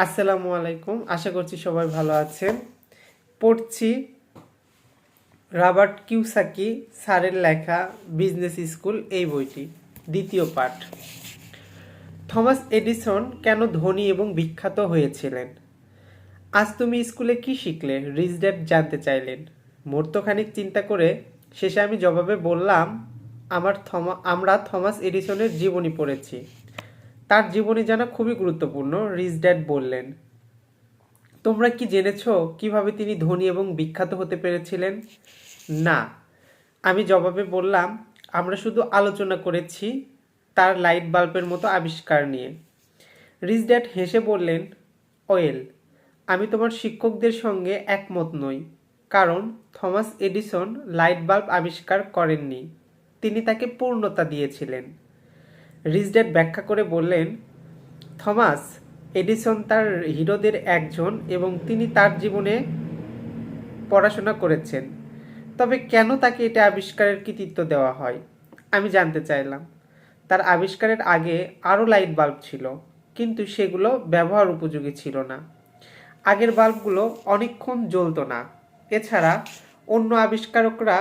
আসসালামু আলাইকুম। আশা করছি সবাই ভালো আছেন। পড়ছি রবার্ট কিওসাকি স্যারের লেখা বিজনেস স্কুল এই বইটি, দ্বিতীয় পাঠ। থমাস এডিসন কেন ধনী এবং বিখ্যাত হয়েছিলেন? আজ তুমি স্কুলে কি শিখলে? রিচ ড্যাড জানতে চাইলেন। মুহূর্তখানিক চিন্তা করে শেষে আমি জবাবে বললাম, আমরা থমাস এডিসনের জীবনী পড়েছি। তার জীবনী জানা খুবই গুরুত্বপূর্ণ। রিচ ড্যাড বললেন, তোমরা কি জেনেছো কিভাবে তিনি ধনী এবং বিখ্যাত হতে পেরেছিলেন? না, আমি জবাবে বললাম, আমরা শুধু আলোচনা করেছি তার লাইট বাল্বের মতো আবিষ্কার নিয়ে। রিচ ড্যাড হেসে বললেন, ওয়েল, আমি তোমার শিক্ষকদের সঙ্গে একমত নই, কারণ থমাস এডিসন লাইট বাল্ব আবিষ্কার করেননি, তিনি তাকে পূর্ণতা দিয়েছিলেন। রিচ ড্যাড ব্যাখ্যা করে বললেন, থমাস এডিসন তার হিরোদের একজন এবং তিনি তার জীবনে পড়াশোনা করেছেন। তবে কেন তাকে এটা আবিষ্কারের কৃতিত্ব দেওয়া হয়? আমি জানতে চাইলাম। তার আবিষ্কারের আগে আরও লাইট বাল্ব ছিল, কিন্তু সেগুলো ব্যবহার উপযোগী ছিল না। আগের বাল্বগুলো অনেকক্ষণ জ্বলতো না। এছাড়া অন্য আবিষ্কারকরা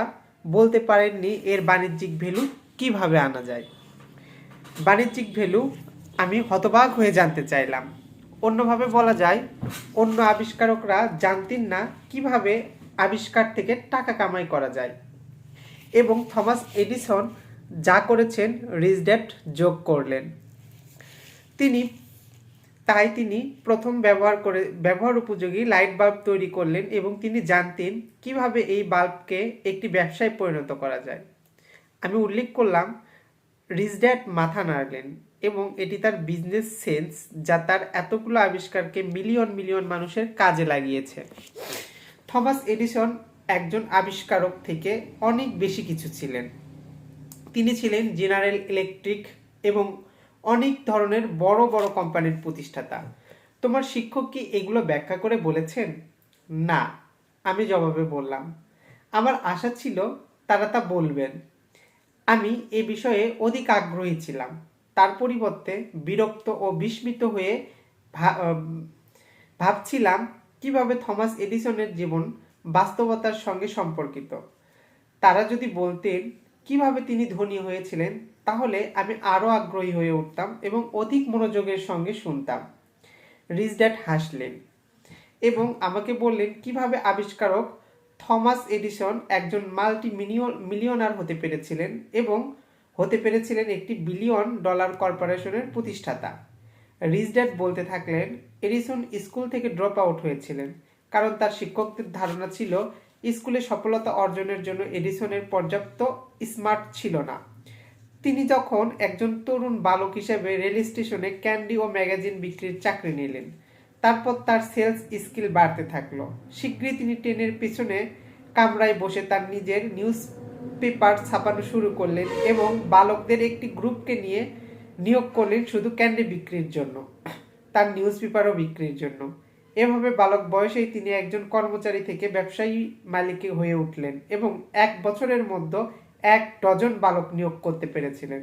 বলতে পারেননি এর বাণিজ্যিক ভ্যালু কিভাবে আনা যায়। বাণিজ্যিক ভ্যালু আমি হতবাক হয়ে জানতে চাইলাম। অন্যভাবে বলা যায়, অন্য আবিষ্কারকরা জানতেন না কিভাবে আবিষ্কার থেকে টাকা কামাই করা যায়, এবং থমাস এডিসন যা করেছেন রিচ ড্যাড যোগ করলেন। তিনি প্রথম ব্যবহার উপযোগী লাইট বাল্ব তৈরি করলেন, এবং তিনি জানতেন কিভাবে এই বাল্বকে একটি ব্যবসায় পরিণত করা যায়। আমি উল্লেখ করলাম, রিচ ড্যাড মাথা নাড়লেন, এবং এটি তার বিজনেস সেন্স যা তার এতগুলো আবিষ্কারকে মিলিয়ন মিলিয়ন মানুষের কাজে লাগিয়েছে। থমাস এডিসন একজন আবিষ্কারক থেকে অনেক বেশি কিছু ছিলেন। তিনি ছিলেন জেনারেল ইলেকট্রিক এবং অনেক ধরনের বড় বড় কোম্পানির প্রতিষ্ঠাতা। তোমার শিক্ষক কি এগুলো ব্যাখ্যা করে বলেছেন? না, আমি জবাবে বললাম। আমার আশা ছিল তারা তা বলবেন। আমি এ বিষয়ে অধিক আগ্রহী ছিলাম। তার পরিবর্তে বিরক্ত ও বিস্মিত হয়ে ভাবছিলাম কিভাবে থমাস এডিসনের জীবন বাস্তবতার সঙ্গে সম্পর্কিত। তারা যদি বলতেন কিভাবে তিনি ধনী হয়েছিলেন, তাহলে আমি আরও আগ্রহী হয়ে উঠতাম এবং অধিক মনোযোগের সঙ্গে শুনতাম। রিচ ড্যাড হাসলেন এবং আমাকে বললেন কিভাবে আবিষ্কারক থমাস এডিসন একজন মিলিয়নার হতে পেরেছিলেন এবং হতে পেরেছিলেন একটি $1 বিলিয়ন কর্পোরেশনের প্রতিষ্ঠাতা। রিচ ড্যাড বলতে থাকলেন, এডিসন স্কুল থেকে ড্রপ আউট হয়েছিলেন কারণ তার শিক্ষকদের ধারণা ছিল স্কুলে সফলতা অর্জনের জন্য এডিসনের পর্যাপ্ত স্মার্ট ছিল না। তিনি যখন একজন তরুণ বালক হিসেবে রেল স্টেশনে ক্যান্ডি ও ম্যাগাজিন বিক্রির চাকরি নিলেন, তারপর তার সেলস স্কিল বাড়তে থাকলো। শীঘ্রই তিনি ট্রেনের পেছনে কামরায় বসে তার নিজের নিউজ পেপার ছাপানো শুরু করলেন এবং বালকদের একটি গ্রুপকে নিয়োগ করলেন শুধু ক্যান্ডি বিক্রির জন্য, তার নিউজ পেপারও বিক্রির জন্য। এভাবে বালক বয়সেই তিনি একজন কর্মচারী থেকে ব্যবসায়ী মালিক হয়ে উঠলেন এবং 1 বছরের মধ্যে 1 ডজন বালক নিয়োগ করতে পেরেছিলেন।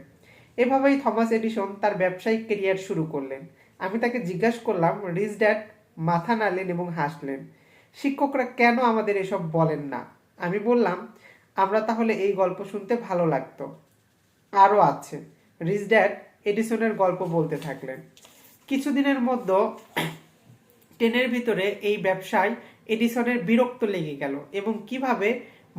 এভাবেই থমাস এডিসন তার ব্যবসায়িক ক্যারিয়ার শুরু করলেন। আমি তাকে জিজ্ঞাসা করলাম। রিচ ড্যাড মাথা নাড়লেন এবং হাসলেন। শিক্ষকরা কেন আমাদের এসব বলেন না? আমি বললাম, আমরা তাহলে এই গল্প শুনতে ভালো লাগতো। আরও আছে। রিচ ড্যাড এডিসনের গল্প বলতে থাকলেন। কিছুদিনের মধ্যে ট্রেনের ভিতরে এই ব্যবসায় এডিসনের বিরক্ত লেগে গেল এবং কিভাবে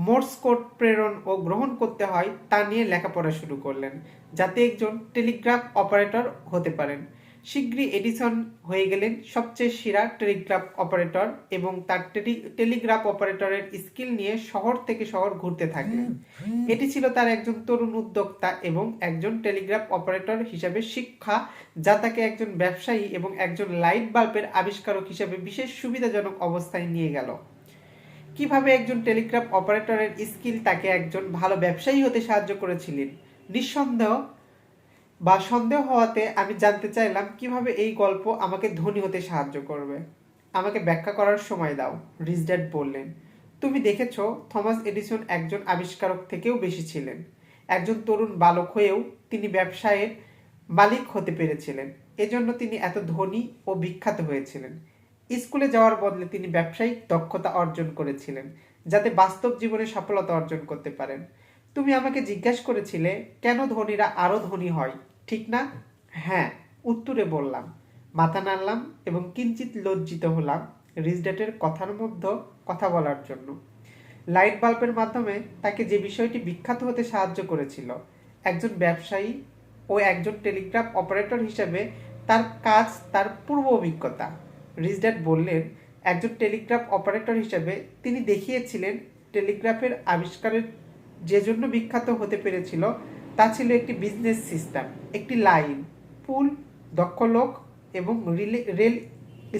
মোর্স কোড প্রেরণ ও গ্রহণ করতে হয় তা নিয়ে লেখাপড়া শুরু করলেন, যাতে একজন টেলিগ্রাফ অপারেটর হতে পারেন। শীঘ্রই এডিসন হয়ে গেলেন সবচেয়ে সেরা টেলিগ্রাফ অপারেটর এবং তার টেলিগ্রাফ অপারেটরের স্কিল নিয়ে শহর থেকে শহর ঘুরতে থাকলেন। এটি ছিল তার একজন তরুণ উদ্যোক্তা এবং একজন টেলিগ্রাফ অপারেটর হিসেবে শিক্ষা, যা তাকে একজন ব্যবসায়ী এবং একজন লাইট বাল্বের আবিষ্কারক হিসেবে বিশেষ সুবিধাজনক অবস্থায় নিয়ে গেল। কিভাবে একজন টেলিগ্রাফ অপারেটরের স্কিল তাকে একজন ভালো ব্যবসায়ী হতে সাহায্য করেছিলেন? সন্দেহ হওয়াতে আমি জানতে চাইলাম কিভাবে এই গল্প আমাকে ধনী হতে সাহায্য করবে। আমাকে ব্যাখ্যা করার সময় দাও, রিচ ড্যাড বললেন। তুমি দেখেছ, থমাস এডিসন একজন আবিষ্কারক থেকেও বেশি ছিলেন। একজন তরুণ বালক হয়েও তিনি ব্যবসায়ের মালিক হতে পেরেছিলেন। এজন্য তিনি এত ধনী ও বিখ্যাত হয়েছিলেন। স্কুলে যাওয়ার বদলে তিনি ব্যবসায়িক দক্ষতা অর্জন করেছিলেন, যাতে বাস্তব জীবনে সফলতা অর্জন করতে পারেন। তুমি আমাকে জিজ্ঞাসা করেছিলে কেন ধনীরা আরো ধনী হয়, ঠিক না? হ্যাঁ, উত্তরে বললাম, মাথা নাড়লাম এবং কিঞ্চিত লজ্জিত হলাম রিচ ড্যাডের কথার মধ্যে কথা বলার জন্য। লাইট বাল্বের মাধ্যমে তাকে যে বিষয়টি বিখ্যাত হতে সাহায্য করেছিল, একজন ব্যবসায়ী ও একজন টেলিগ্রাফ অপারেটর হিসেবে তার কাজ, তার পূর্ব অভিজ্ঞতা। রিচ ড্যাড বললেন, একজন টেলিগ্রাফ অপারেটর হিসেবে তিনি দেখিয়েছিলেন টেলিগ্রাফের আবিষ্কারের যে জন্য বিখ্যাত হতে পেরেছিল তা ছিল একটি বিজনেস সিস্টেম, একটি লাইন, পুল, দক্ষ লোক এবং রেল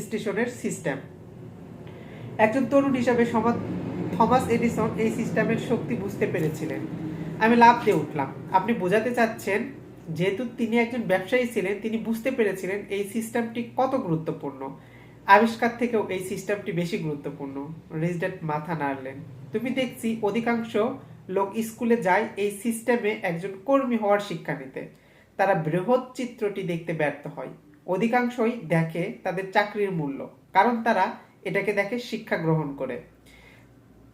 স্টেশনের সিস্টেম। একজন তরুণ হিসাবে থমাস এডিসন এই সিস্টেমের শক্তি বুঝতে পেরেছিলেন। আমি লাফ দিয়ে উঠলাম। আপনি বোঝাতে চাচ্ছেন যেহেতু তিনি একজন ব্যবসায়ী ছিলেন, তিনি বুঝতে পেরেছিলেন এই সিস্টেমটি কত গুরুত্বপূর্ণ। আবিষ্কার থেকেও এই সিস্টেমটি বেশি গুরুত্বপূর্ণ। রিচ ড্যাড মাথা নাড়লেন। তুমি দেখছি অধিকাংশ লোক স্কুলে যায় এই সিস্টেমে একজন কর্মী হওয়ার শিক্ষা নিতে। তারা বৃহৎ চিত্রটি দেখতে ব্যর্থ হয়। অধিকাংশই দেখে তাদের চাকরির মূল্য, কারণ তারা এটাকে দেখে শিক্ষা গ্রহণ করে।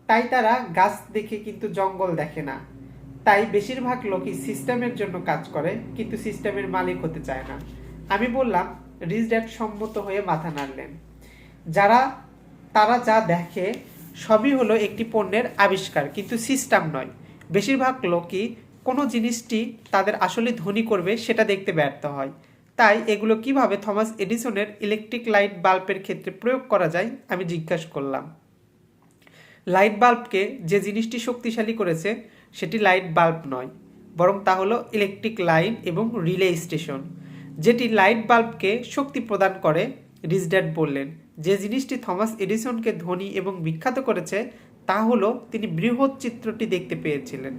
তাই তারা গাছ দেখে কিন্তু জঙ্গল দেখে না। তাই বেশিরভাগ লোকই সিস্টেমের জন্য কাজ করে, কিন্তু সিস্টেমের মালিক হতে চায় না। আমি বললাম। রিচ ড্যাড সম্মত হয়ে মাথা নাড়লেন। তারা যা দেখে সবই হলো একটি পণ্যের আবিষ্কার, কিন্তু সিস্টেম নয়। বেশিরভাগ লোকই কোনো জিনিসটি তাদের আসলে ধনী করবে সেটা দেখতে ব্যর্থ হয়। তাই এগুলো কিভাবে থমাস এডিসনের ইলেকট্রিক লাইট বাল্বের ক্ষেত্রে প্রয়োগ করা যায় আমি জিজ্ঞাসা করলাম। লাইট বাল্বকে যে জিনিসটি শক্তিশালী করেছে সেটি লাইট বাল্ব নয়, বরং তা হলো ইলেকট্রিক লাইন এবং রিলে স্টেশন, যেটি লাইট বাল্বকে শক্তি প্রদান করে। রিচ ড্যাড বললেন, যে জিনিসটি থমাস এডিসনকে ধনী এবং বিখ্যাত করেছে তা হলো তিনি বৃহৎ চিত্রটি দেখতে পেয়েছিলেন।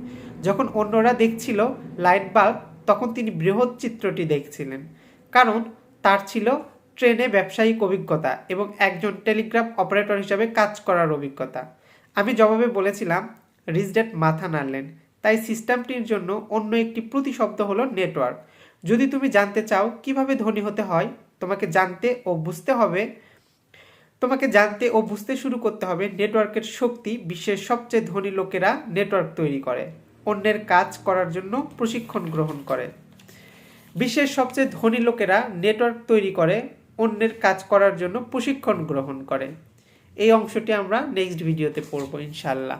যখন অন্যরা দেখছিল লাইট বাল্ব, তখন তিনি বৃহৎ চিত্রটি দেখছিলেন, কারণ তার ছিল ট্রেনে ব্যবসায়িক অভিজ্ঞতা এবং একজন টেলিগ্রাফ অপারেটর হিসাবে কাজ করার অভিজ্ঞতা। আমি জবাবে বলেছিলাম। রিচ ড্যাড মাথা নাড়লেন। তাই সিস্টেমটির জন্য অন্য একটি প্রতিশব্দ হলো নেটওয়ার্ক। যদি তুমি জানতে চাও কিভাবে ধনী হতে হয়, তোমাকে জানতে ও বুঝতে শুরু করতে হবে নেটওয়ার্কের শক্তি। বিশ্বের সবচেয়ে ধনী লোকেরা নেটওয়ার্ক তৈরি করে, অন্যের কাজ করার জন্য প্রশিক্ষণ গ্রহণ করে। বিশ্বের সবচেয়ে ধনী লোকেরা নেটওয়ার্ক তৈরি করে, অন্যের কাজ করার জন্য প্রশিক্ষণ গ্রহণ করে। এই অংশটি আমরা নেক্সট ভিডিওতে পড়ব ইনশাআল্লাহ।